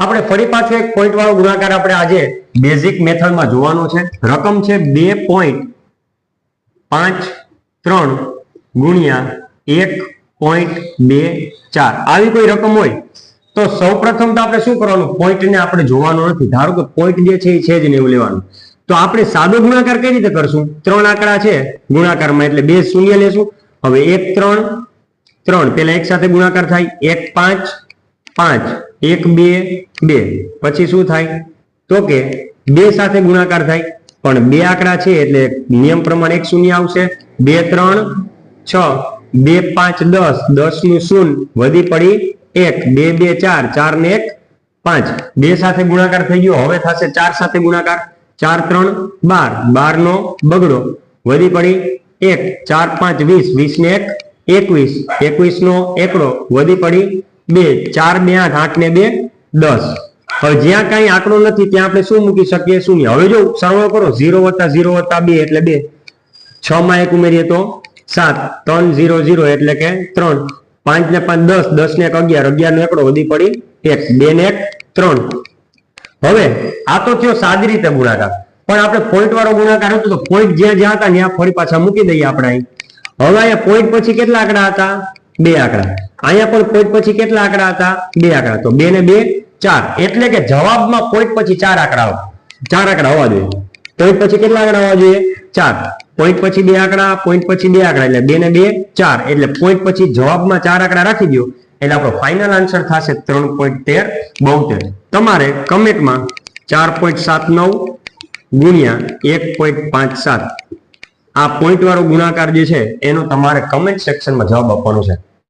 આપણે ફરી પાછો એક પોઈન્ટ વાળો ગુણાકાર આપણે આજે બેઝિક મેથડમાં જોવાનો છે. રકમ છે 2.53 ગુણ્યા 1.24. આવી કોઈ રકમ હોય તો સૌપ્રથમ તો આપણે શું કરવાનું, પોઈન્ટને આપણે જોવાનો નથી. ધારો કે પોઈન્ટ જે છે એ છે જ નહીં એવું લેવાનું. તો આપણે સાદો ગુણાકાર કઈ રીતે કરશું, 3 આંકડા છે ગુણાકારમાં એટલે 2 શૂન્ય લેશું. હવે 1 3 3 પેલા એક સાથે ગુણાકાર થાય, 1 5 5 1 2 2 પછી શું થાય તો કે 2 સાથે ગુણાકાર થાય, પણ 2 આંકડા છે એટલે નિયમ પ્રમાણે એક શૂન્ય આવશે. 2 3 6 2 5 10 10 નું શૂન્ય વધી પડી 1 2 2 4 4 ને 1 5 2 સાથે ગુણાકાર થઈ ગયો. હવે થશે 4 સાથે ગુણાકાર, 4 3 12 12 નો બગડો વધી પડી 1 4 5 20 20 ને 1 21 21 નો એકડો વધી પડી 2 4 2 8 8 ને 2 10. હવે જ્યાં કઈ આંકડો નથી ત્યાં આપણે શું મૂકી શકીએ, શૂન્ય. હવે જો સરવાળો કરો 0 + 0 + 2 એટલે 2, 6 માં 1 ઉમેરીએ તો 7, 3 0 0 એટલે કે 3, 5 ને 5 10 10 ને 1 11 11 નો એકડો વધી પડી 1 2 ને 1 3. હવે આ તો થયો સાદી રીતે ગુણાકાર, પણ આપણે પોઈન્ટ વાળો ગુણાકાર હતો તો પોઈન્ટ જ્યાં જ્યાં હતા ત્યાં ફરી પાછા મૂકી દઈએ આપણે અહીં. હવે અહીંયા પોઈન્ટ પછી કેટલા આંકડા હતા, 2 આંકડા. અહીંયા પણ પોઈન્ટ પછી કેટલા આંકડા હતા, 2 આંકડા. તો 2 ને 2 4 એટલે કે જવાબમાં પોઈન્ટ પછી 4 આંકડા આવે, 4 આંકડા હોવા જોઈએ. પોઈન્ટ પછી કેટલા આંકડા હોવા જોઈએ, 4. પોઈન્ટ પછી 2 આંકડા, પોઈન્ટ પછી 2 આંકડા એટલે 2 ને 2 4 એટલે પોઈન્ટ પછી જવાબમાં 4 આંકડા રાખી દો એટલે આપણો ફાઇનલ આન્સર થશે 3.1372. તમારે કમેન્ટમાં 4.79 ગુણ્યા 1.57 આ પોઈન્ટ વાળો ગુણાકાર જે છે એનો તમારે કમેન્ટ સેક્શનમાં જવાબ આપવાનો છે.